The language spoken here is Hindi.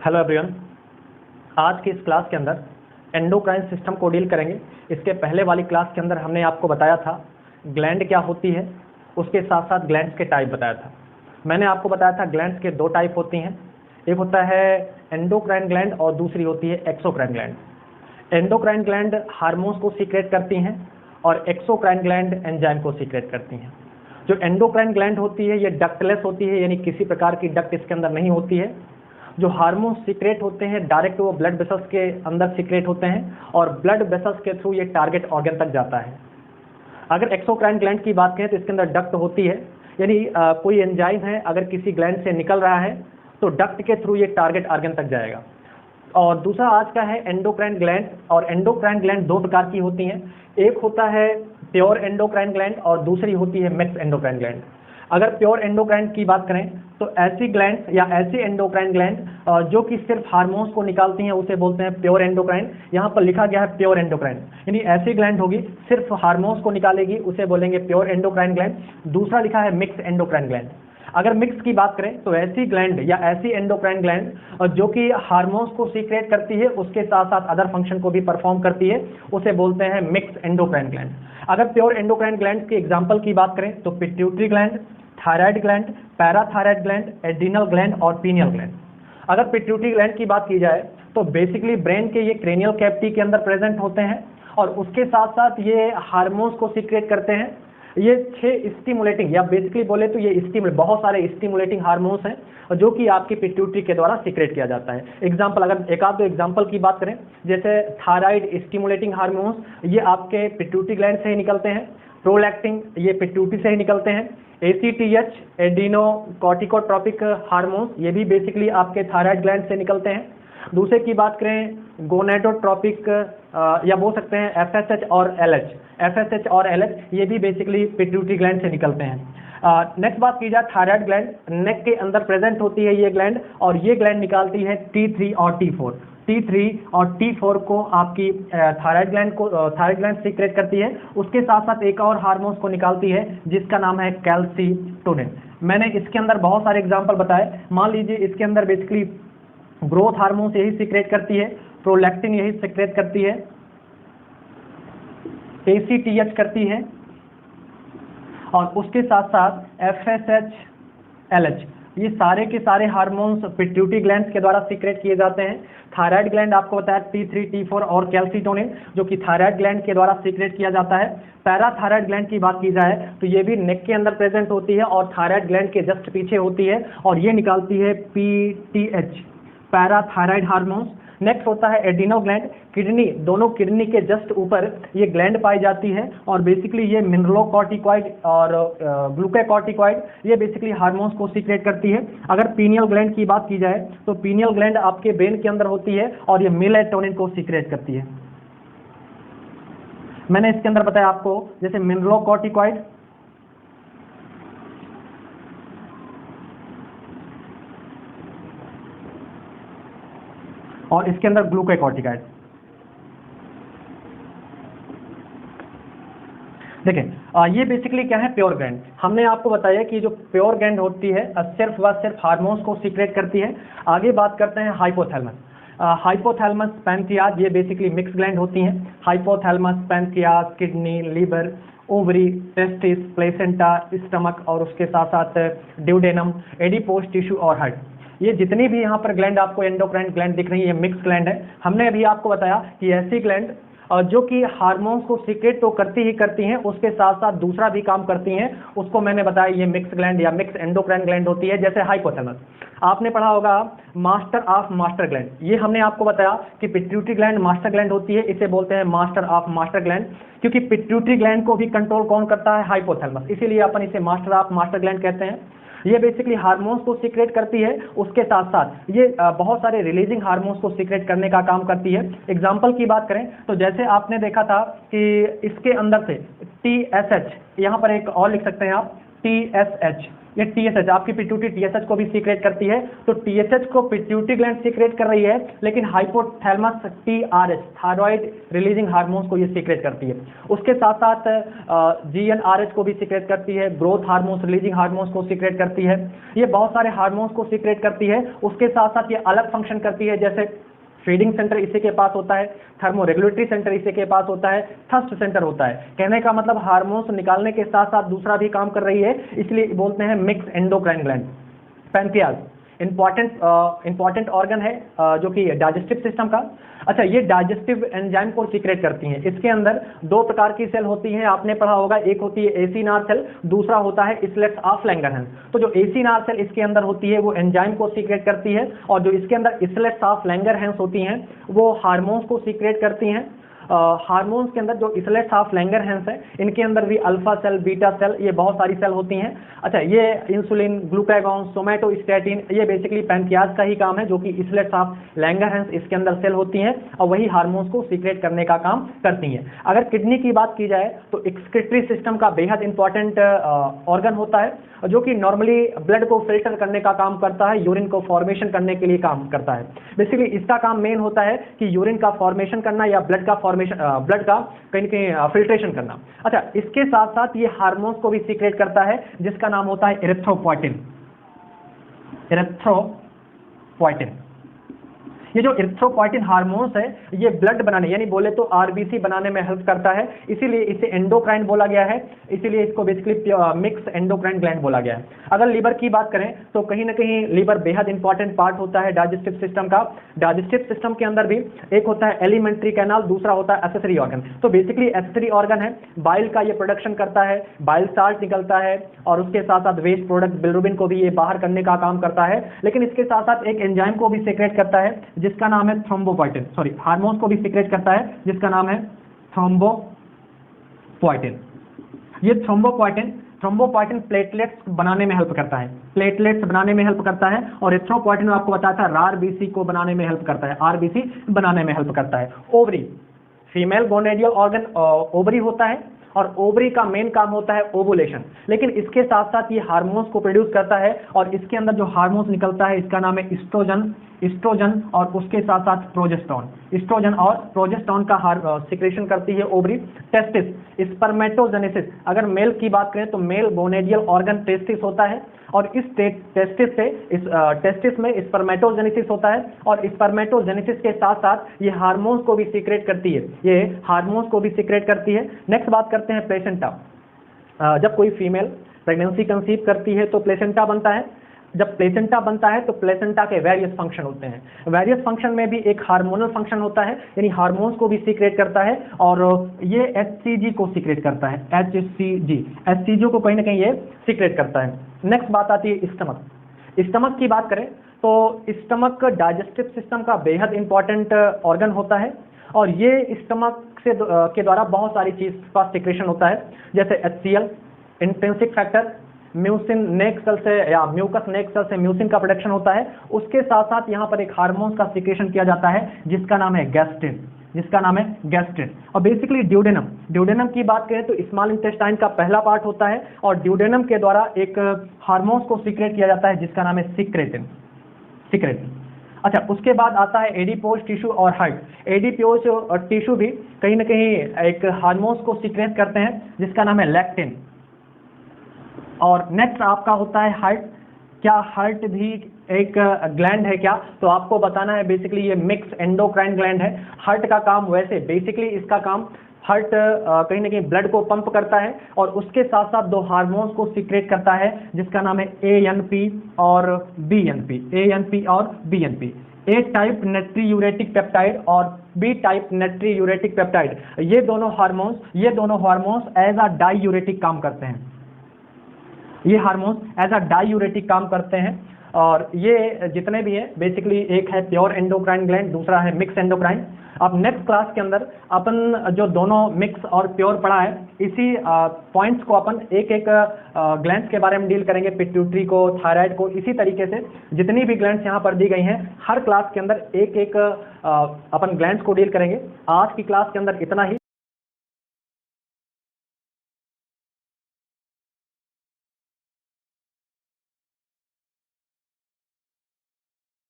Hello everyone. आज की इस क्लास के अंदर एंडोक्राइन सिस्टम को डील करेंगे। इसके पहले वाली क्लास के अंदर हमने आपको बताया था ग्लैंड क्या होती है, उसके साथ साथ ग्लैंड्स के टाइप बताया था। मैंने आपको बताया था ग्लैंड्स के दो टाइप होती हैं, एक होता है एंडोक्राइन ग्लैंड और दूसरी होती है exocrine gland. Endocrine gland hormones को सीक्रेट करती हैं और एक्सोक्राइन ग्लैंड एंजाइम को सीक्रेट करती हैं। जो एंडोक्राइन ग्लैंड होती है ये डक्टलेस होती है, यानी किसी प्रकार की डक्ट इसके अंदर नहीं होती है। जो हार्मोन सीक्रेट होते हैं डायरेक्ट वो ब्लड वेसल्स के अंदर सीक्रेट होते हैं और ब्लड वेसल्स के थ्रू ये टारगेट ऑर्गन तक जाता है। अगर एक्सोक्राइन ग्लैंड की बात करें तो इसके अंदर डक्ट होती है, यानी कोई एंजाइम है अगर किसी ग्लैंड से निकल रहा है तो डक्ट के थ्रू ये टारगेट ऑर्गन तक जाएगा। और दूसरा आज का है एंडोक्राइन ग्लैंड, और एंडोक्राइन ग्लैंड दो प्रकार की होती हैं, एक होता है प्योर एंडोक्राइन ग्लैंड और दूसरी होती है मिक्स एंडोक्राइन ग्लैंड। अगर प्योर एंडोक्राइन की बात करें तो ऐसी ग्लैंड या ऐसी एंडोक्राइन ग्लैंड जो कि सिर्फ हार्मोन्स को निकालती हैं उसे बोलते हैं प्योर एंडोक्राइन। यहाँ पर लिखा गया है प्योर एंडोक्राइन, यानी ऐसी ग्लैंड होगी सिर्फ हार्मोन्स को निकालेगी उसे बोलेंगे प्योर एंडोक्राइन ग्लैंड। दूसरा लिखा है मिक्स एंडोक्राइन ग्लैंड। अगर मिक्स की बात करें तो ऐसी ग्लैंड या ऐसी एंडोक्राइन ग्लैंड जो कि हार्मोन्स को सीक्रेट करती है उसके साथ साथ अदर फंक्शन को भी परफॉर्म करती है उसे बोलते हैं मिक्स एंडोक्राइन ग्लैंड। अगर प्योर एंडोक्राइन ग्लैंड के एग्जांपल की बात करें तो pituitary gland, thyroid gland, parathyroid gland, adrenal gland और पीनियल ग्लैंड। अगर पिट्यूटरी ग्लैंड की बात की जाए तो बेसिकली ब्रेन के ये क्रेनियल कैविटी के अंदर प्रेजेंट होते हैं और उसके साथ साथ ये हार्मोन्स को सीक्रेट करते हैं। ये 6 स्टिमुलेटिंग या बेसिकली बोले तो ये बहुत सारे स्टिमुलेटिंग हार्मोन्स हैं जो कि आपकी पिट्यूटरी के द्वारा सीक्रेट किया जाता है। एग्जांपल, अगर एक आध दो एग्जांपल की बात करें, जैसे थायराइड स्टिमुलेटिंग हार्मोन्स ये आपके पिट्यूटरी ग्लैंड से ही निकलते हैं, प्रोलैक्टिन ये पिट्यूटरी से ही निकलते हैं, ACTH एडिनो कॉर्टिकोट्रोपिक हार्मोन्स ये भी बेसिकली आपके थायराइड ग्लैंड से निकलते हैं। दूसरे की बात करें गोनेडोट्रोपिक या बोल सकते हैं FSH और LH, FSH और LH ये भी बेसिकली पिट्यूटरी ग्लैंड से निकलते हैं। नेक्स्ट बात की जाए थायराइड ग्लैंड, नेक के अंदर प्रेजेंट होती है ये ग्लैंड और ये ग्लैंड निकालती है T3 और T4। T3 और T4 को आपकी थायराइड ग्लैंड सीक्रेट करती है, उसके साथ साथ एक और हार्मोन्स को निकालती है जिसका नाम है कैल्सीटोनिन। मैंने इसके अंदर बहुत सारे एग्जांपल बताए। मान लीजिए इसके अंदर बेसिकली ग्रोथ हार्मोन्स यही सीक्रेट करती है, प्रोलैक्टिन यही सीक्रेट करती है, ACTH करती है और उसके साथ साथ FSH LH ये सारे के सारे हार्मोन्स पिट्यूटरी ग्लैंड के द्वारा सीक्रेट किए जाते हैं। थायराइड ग्लैंड आपको बताया T3 T4 और कैल्सीटोनिन जो कि थायराइड ग्लैंड के द्वारा सीक्रेट किया जाता है। पैराथायराइड ग्लैंड की बात की जाए तो ये भी नेक के अंदर प्रेजेंट होती है और थायराइड ग्लैंड के जस्ट पीछे होती है और ये निकालती है PTH पैराथायराइड हार्मोन्स। नेक्स्ट होता है एड्रिनल ग्लैंड, किडनी, दोनों किडनी के जस्ट ऊपर ये ग्लैंड पाई जाती है और बेसिकली ये मिनरलोकॉर्टिकॉइड और ग्लूकोकॉर्टिकॉइड ये बेसिकली हार्मोन्स को सीक्रेट करती है। अगर पीनियल ग्लैंड की बात की जाए तो पीनियल ग्लैंड आपके ब्रेन के अंदर होती है और ये मेलेटोनिन को सीक्रेट करती है। मैंने इसके अंदर बताया आपको जैसे मिनरलोकॉर्टिकॉइड, और इसके अंदर ग्लूकोकॉर्टिकॉइड। देखें ये बेसिकली क्या है प्योर ग्लैंड। हमने आपको बताया कि जो प्योर ग्लैंड होती है सिर्फ व सिर्फ हार्मोन्स को सीक्रेट करती है। आगे बात करते हैं हाइपोथैलेमस। हाइपोथैलेमस पैनक्रियाज ये बेसिकली मिक्स ग्लैंड होती हैं। Hypothalamus pancreas kidney, liver, ovary, testis, placenta, stomach और उसके साथ साथ ड्यूडेनम, एडिपोज टिश्यू और हार्ट, ये जितनी भी यहाँ पर ग्लैंड आपको एंडोक्राइन ग्लैंड दिख रही है ये मिक्स ग्लैंड है। हमने अभी आपको बताया कि ऐसी ग्लैंड जो कि हार्मोन्स को सीक्रेट तो करती ही करती हैं उसके साथ साथ दूसरा भी काम करती हैं, उसको मैंने बताया ये मिक्स ग्लैंड या मिक्स एंडोक्राइन ग्लैंड होती है। जैसे हाइपोथैलेमस आपने पढ़ा होगा मास्टर ऑफ मास्टर ग्लैंड, ये हमने आपको बताया कि पिट्यूटरी ग्लैंड मास्टर ग्लैंड होती है, इसे बोलते हैं मास्टर ऑफ मास्टर ग्लैंड क्योंकि पिट्यूटरी ग्लैंड को भी कंट्रोल कौन करता है, हाइपोथैलेमस, इसीलिए अपन इसे मास्टर ऑफ मास्टर ग्लैंड कहते हैं। ये बेसिकली हार्मोन्स को सीक्रेट करती है, उसके साथ साथ ये बहुत सारे रिलीजिंग हार्मोन्स को सीक्रेट करने का काम करती है। एग्जांपल की बात करें तो जैसे आपने देखा था कि इसके अंदर से TSH, यहाँ पर एक और लिख सकते हैं आप TSH, ये टीएसएच, आपकी पिट्यूटरी टीएसएच को भी सीक्रेट करती है। तो टीएसएच को पिट्यूटरी ग्लैंड सीक्रेट कर रही है, लेकिन hypothalamus TRH, thyroid releasing hormones को ये सीक्रेट करती है। उसके साथ साथ जीएनआरएच को भी सीक्रेट करती है, ग्रोथ हार्मोन्स, रिलीजिंग हार्मोन्स को सीक्रेट करती है। ये बहुत सारे हार्मोन्स को सीक्रेट करती है। उसके साथ साथ ये अलग फंक्शन करती है, जैसे फीडिंग सेंटर इसी के पास होता है, थर्मो रेगुलेटरी सेंटर इसी के पास होता है, थर्स्ट सेंटर होता है। कहने का मतलब हार्मोन्स निकालने के साथ साथ दूसरा भी काम कर रही है, इसलिए बोलते हैं mix endocrine gland. Pancreas important organ है जो कि डाइजेस्टिव सिस्टम का। अच्छा, ये डाइजेस्टिव एंजाइम को सीक्रेट करती हैं। इसके अंदर दो प्रकार की सेल होती हैं, आपने पढ़ा होगा, एक होती है एसिनार सेल, दूसरा होता है इस्लेट्स ऑफ लैंगरहैंस। तो जो एसिनार सेल इसके अंदर होती है वो एंजाइम को सीक्रेट करती है, और जो इसके अंदर इस्लेट्स ऑफ लैंगरहैंस होती हैं वो हार्मोन्स को सीक्रेट करती हैं। हार्मोन्स के अंदर जो इस्लेट्स ऑफ लैंगरहैंस है, इनके अंदर भी अल्फा सेल, बीटा सेल, ये बहुत सारी सेल होती हैं। अच्छा, ये इंसुलिन, ग्लूकागॉन, सोमैटोस्टैटिन, ये बेसिकली पैंक्रियाज का ही काम है, जो कि इस्लेट्स ऑफ लैंगरहैंस इसके अंदर सेल होती हैं और वही हार्मोन्स को सीक्रेट करने का काम करती हैं। अगर किडनी की बात की जाए तो एक्सक्रीटरी सिस्टम का बेहद इंपॉर्टेंट ऑर्गन होता है, जो कि नॉर्मली ब्लड को फिल्टर करने का काम करता है, यूरिन को फॉर्मेशन करने के लिए काम करता है। बेसिकली इसका काम मेन होता है कि यूरिन का फॉर्मेशन करना या ब्लड का कहीं कहीं फिल्ट्रेशन करना। अच्छा, इसके साथ साथ ये हार्मोन्स को भी सीक्रेट करता है, जिसका नाम होता है इरिथ्रोपोइटिन। ये जो इरिथ्रोपोइटिन हार्मोन्स है, ये ब्लड बनाने यानी बोले तो आरबीसी बनाने में हेल्प करता है, इसीलिए इसे एंडोक्राइन बोला गया है, इसीलिए इसको बेसिकली मिक्स एंडोक्राइन ग्लैंड बोला गया है। अगर लीवर की बात करें तो कहीं ना कहीं लीवर बेहद इंपॉर्टेंट पार्ट होता है डाइजेस्टिव सिस्टम का। डाइजेस्टिव सिस्टम के अंदर भी एक होता है एलिमेंट्री कैनाल, दूसरा होता है एक्सेसरी ऑर्गन। तो बेसिकली एक्सेसरी ऑर्गन है, बाइल का ये प्रोडक्शन करता है, बाइल साल्ट निकलता है, और उसके साथ साथ वेस्ट प्रोडक्ट बिलिरुबिन को भी ये बाहर करने का काम करता है। लेकिन इसके साथ साथ एक एंजाइम को भी सीक्रेट करता है जिसका नाम है थ्रोम्बोपोइटिन, हार्मोन्स को भी सीक्रेट करता है जिसका नाम है थ्रोम्बोपोइटिन। ये थ्रोम्बोपोइटिन प्लेटलेट्स बनाने में हेल्प करता है, प्लेटलेट्स बनाने में हेल्प करता है। और एरिथ्रोपोइटिन आपको बताया था आरबीसी को बनाने में हेल्प करता है, आरबीसी बनाने में हेल्प करता है। ओवरी, फीमेल गोनेडियल ऑर्गन ओवरी होता है, और ओवरी का मेन काम होता है ओवुलेशन। लेकिन इसके साथ साथ ये हार्मोन्स को प्रोड्यूस करता है, और इसके अंदर जो हार्मोन्स निकलता है इसका नाम है इस्ट्रोजन और उसके साथ साथ प्रोजेस्टेरोन। इस्ट्रोजन और प्रोजेस्टेरोन का सिक्रेशन करती है ओवरी। टेस्टिस, स्पर्मेटोजेनेसिस, अगर मेल की बात करें तो मेल गोनेडियल ऑर्गन टेस्टिस होता है, और इस टेस्टिस में स्पर्मेटोजेनेसिस होता है, और स्पर्मेटोजेनेसिस के साथ साथ ये हार्मोन्स को भी सीक्रेट करती है, नेक्स्ट बात करते हैं प्लेसेंटा। जब कोई फीमेल प्रेगनेंसी कंसीव करती है तो प्लेसेंटा बनता है। जब प्लेसेंटा बनता है तो प्लेसेंटा के वेरियस फंक्शन होते हैं। वेरियस फंक्शन में भी एक हार्मोनल फंक्शन होता है, यानी हार्मोन्स को भी सीक्रेट करता है, और ये एचसीजी को सीक्रेट करता है, एचसीजी को कहीं ना कहीं ये सीक्रेट करता है। नेक्स्ट बात आती है स्टमक की बात करें तो स्टमक डाइजेस्टिव सिस्टम का बेहद इंपॉर्टेंट ऑर्गन होता है, और ये स्टमक से के द्वारा बहुत सारी चीज का सिक्रेशन होता है, जैसे HCl, इंट्रिंसिक फैक्टर, म्यूसिन नेक सेल से या म्यूकस नेक सेल से म्यूसिन का प्रोडक्शन होता है। उसके साथ साथ यहाँ पर एक हार्मोन्स का सिक्रेशन किया जाता है जिसका नाम है गैस्ट्रिन। और बेसिकली ड्यूडेनम की बात करें तो स्मॉल इंटेस्टाइन का पहला पार्ट होता है, और ड्यूडेनम के द्वारा एक हार्मोन्स को सीक्रेट किया जाता है जिसका नाम है सिक्रेटिन। अच्छा, उसके बाद आता है एडिपोज टिश्यू और हार्ट। एडिपोज टिश्यू भी कहीं ना कहीं एक हार्मोन्स को सीक्रेट करते हैं जिसका नाम है लैक्टिन। और नेक्स्ट आपका होता है हार्ट। क्या हार्ट भी एक ग्लैंड है क्या? तो आपको बताना है बेसिकली ये मिक्स एंडोक्राइन ग्लैंड है। हार्ट का काम वैसे बेसिकली इसका काम हार्ट कहीं ना कहीं ब्लड को पंप करता है, और उसके साथ साथ दो हार्मोन्स को सीक्रेट करता है जिसका नाम है ANP और BNP। ए टाइप नेट्रीयूरेटिक पेप्टाइड और बी टाइप नेट्रीयूरेटिक पेप्टाइड, ये दोनों हार्मोन्स एज अ डाईयूरेटिक काम करते हैं। ये हार्मोन्स एज अ डाईयूरेटिक काम करते हैं, और ये जितने भी हैं बेसिकली एक है प्योर एंडोक्राइन ग्लैंड, दूसरा है मिक्स एंडोक्राइन। अब नेक्स्ट क्लास के अंदर अपन जो दोनों मिक्स और प्योर पढ़ा है, इसी पॉइंट्स को अपन एक एक ग्लैंड्स के बारे में डील करेंगे, पिट्यूटरी को, थायराइड को। इसी तरीके से जितनी भी ग्लैंड्स यहाँ पर दी गई हैं हर क्लास के अंदर एक एक अपन ग्लैंड्स को डील करेंगे। आज की क्लास के अंदर इतना ही।